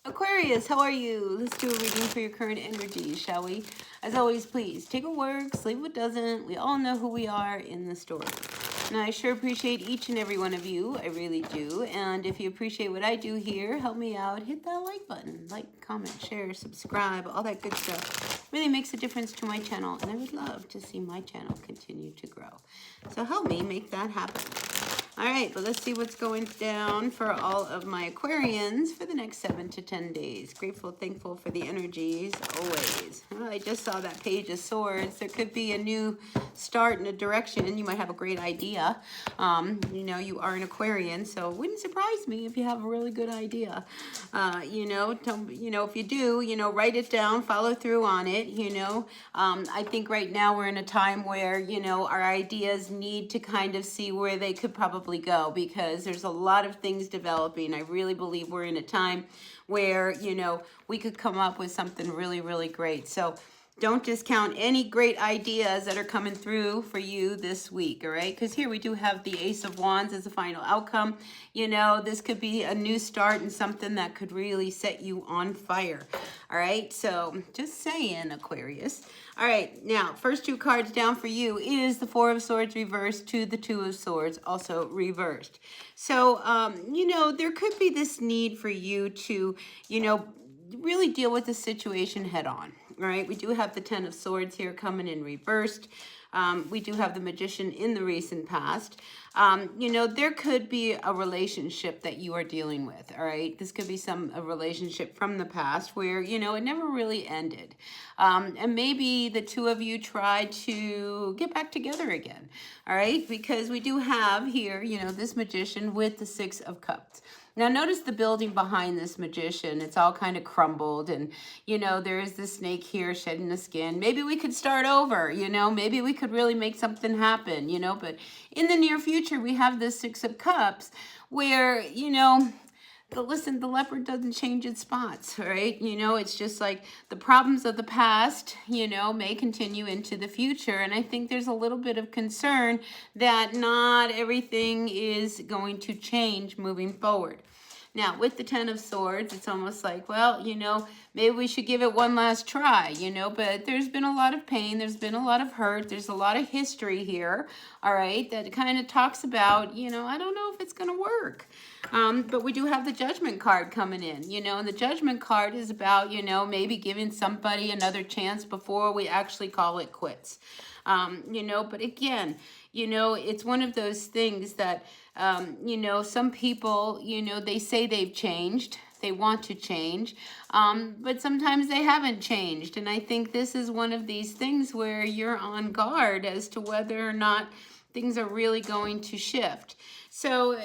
Aquarius, how are you? Let's do a reading for your current energy, shall we? As always, please take what works, leave what doesn't. We all know who we are in the story. And I sure appreciate each and every one of you. I really do. And if you appreciate what I do here, help me out. Hit that like button. Like, comment, share, subscribe, all that good stuff. Really makes a difference to my channel. And I would love to see my channel continue to grow. So help me make that happen. All right, but let's see what's going down for all of my Aquarians for the next 7 to 10 days. Grateful, thankful for the energies, always. Oh, I just saw that Page of Swords. There could be a new start in a direction. You might have a great idea. You know, you are an Aquarian, so it wouldn't surprise me if you have a really good idea. You know, if you do, write it down, follow through on it, I think right now we're in a time where, our ideas need to kind of see where they could probably go, because there's a lot of things developing. I really believe we're in a time where, we could come up with something really, really great. So don't discount any great ideas that are coming through for you this week, all right? Because here we do have the Ace of Wands as a final outcome. This could be a new start and something that could really set you on fire, all right? So just saying, Aquarius. All right, now, first two cards down for you is the Four of Swords reversed to the Two of Swords, also reversed. So, there could be this need for you to, really deal with the situation head on. All right, we do have the Ten of Swords here coming in reversed. We do have the Magician in the recent past. There could be a relationship that you are dealing with, all right? This could be a relationship from the past where, it never really ended. And maybe the two of you tried to get back together again, all right? Because we do have here, this Magician with the Six of Cups. Now, notice the building behind this Magician. It's all kind of crumbled. And, there is this snake here shedding the skin. Maybe we could start over, Maybe we could really make something happen, But in the near future, we have this Six of Cups where, the leopard doesn't change its spots, all right? It's just like the problems of the past, may continue into the future. And I think there's a little bit of concern that not everything is going to change moving forward. Now, with the Ten of Swords, it's almost like, well, maybe we should give it one last try, but there's been a lot of pain. There's been a lot of hurt. There's a lot of history here, all right, that kind of talks about, I don't know if it's going to work. But we do have the Judgment card coming in, and the Judgment card is about, maybe giving somebody another chance before we actually call it quits. But again, it's one of those things that, some people, they say they've changed. They want to change, but sometimes they haven't changed. And I think this is one of these things where you're on guard as to whether or not things are really going to shift. So,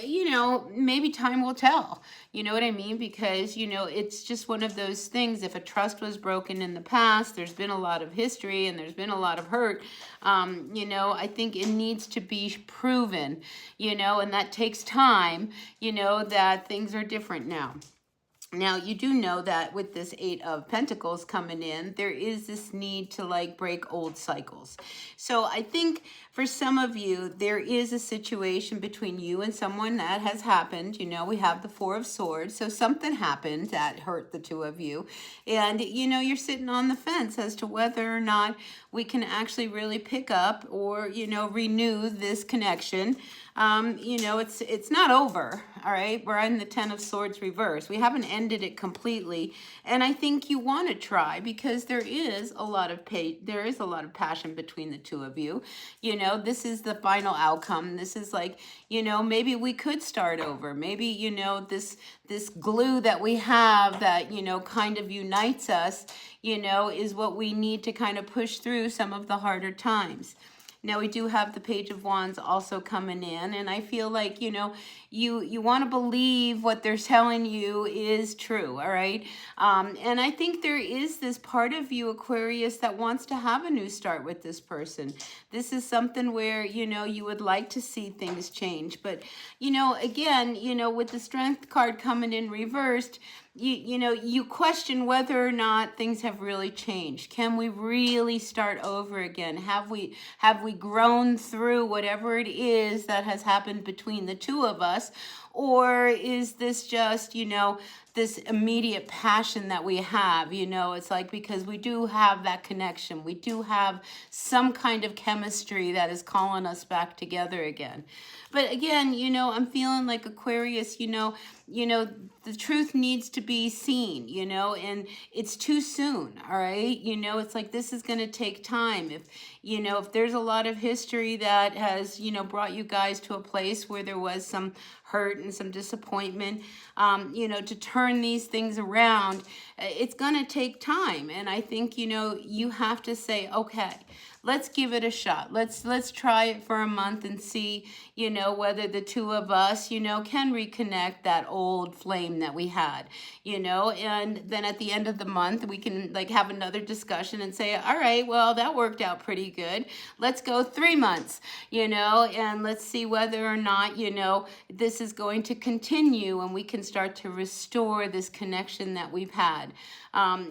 maybe time will tell, you know what I mean? Because, it's just one of those things. If a trust was broken in the past, there's been a lot of history and there's been a lot of hurt, I think it needs to be proven, and that takes time, that things are different now. Now, you do know that with this Eight of Pentacles coming in, there is this need to break old cycles. So I think for some of you, there is a situation between you and someone that has happened. We have the Four of Swords. So something happened that hurt the two of you. And, you're sitting on the fence as to whether or not we can actually really pick up or, renew this connection. It's not over, all right? We're in the Ten of Swords reverse. We haven't ended it completely, and I think you want to try because there is a lot of passion between the two of you. This is the final outcome. This is maybe we could start over. Maybe, this glue that we have that, kind of unites us, is what we need to kind of push through some of the harder times. Now, we do have the Page of Wands also coming in, and I feel like, you want to believe what they're telling you is true, all right? And I think there is this part of you, Aquarius, that wants to have a new start with this person. This is something where, you would like to see things change. But, again, with the Strength card coming in reversed, you question whether or not things have really changed. Can we really start over again? Have we grown through whatever it is that has happened between the two of us? Or is this just, this immediate passion that we have, you know. It's like, because we do have that connection. We do have some kind of chemistry that is calling us back together again. But again, you know, I'm feeling like Aquarius, you know, the truth needs to be seen, you know, and it's too soon, all right? You know, it's like, this is going to take time. If, you know, if there's a lot of history that has, you know, brought you guys to a place where there was some hurt and some disappointment, you know, to turn these things around, it's going to take time. And I think, you know, you have to say, okay, let's give it a shot. Let's try it for a month and see, you know, whether the two of us, you know, can reconnect that old flame that we had, you know. And then at the end of the month, we can like have another discussion and say, all right, well, that worked out pretty good. Let's go 3 months, you know, and let's see whether or not, you know, this is going to continue and we can start to restore this connection that we've had.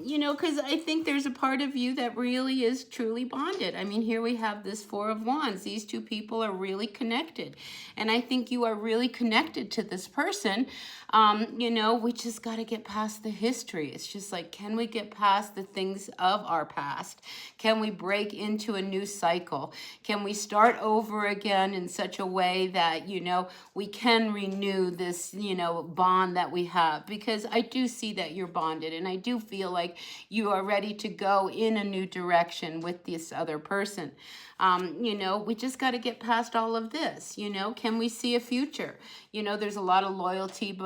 You know, because I think there's a part of you that really is truly bonded. I mean, here we have this Four of Wands. These two people are really connected. And I think you are really connected to this person. You know, we just got to get past the history. It's just like, can we get past the things of our past? Can we break into a new cycle? Can we start over again in such a way that, you know, we can renew this, you know, bond that we have? Because I do see that you're bonded, and I do feel like you are ready to go in a new direction with this other person. You know, we just got to get past all of this. You know, can we see a future? You know, there's a lot of loyalty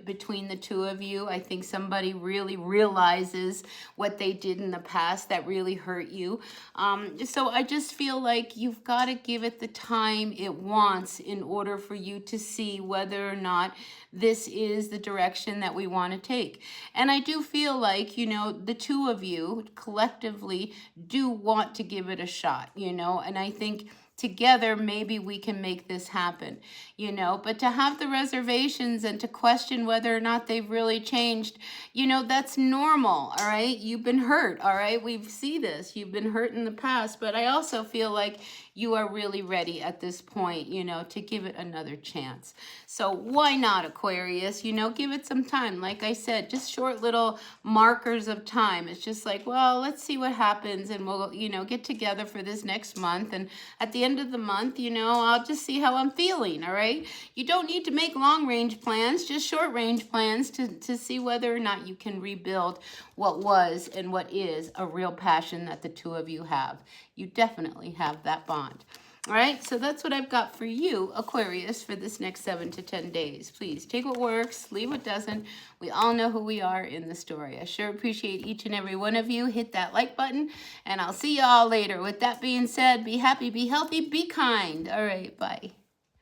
between the two of you. I think somebody really realizes what they did in the past that really hurt you. So I just feel like you've got to give it the time it wants in order for you to see whether or not this is the direction that we want to take. And I do feel like, you know, the two of you collectively do want to give it a shot, you know, and I think together maybe we can make this happen, you know. But to have the reservations and to question whether or not they've really changed, you know, that's normal, all right? You've been hurt, all right? We see this. You've been hurt in the past, but I also feel like you are really ready at this point, you know, to give it another chance. So why not, Aquarius? You know, give it some time. Like I said, just short little markers of time. It's just like, well, let's see what happens, and we'll, you know, get together for this next month. And at the end of the month, you know, I'll just see how I'm feeling, all right? You don't need to make long-range plans, just short-range plans to see whether or not you can rebuild what was and what is a real passion that the two of you have. You definitely have that bond. All right, so that's what I've got for you, Aquarius, for this next 7 to 10 days. Please take what works, leave what doesn't. We all know who we are in the story. I sure appreciate each and every one of you. Hit that like button, and I'll see you all later. With that being said, be happy, be healthy, be kind. All right, bye.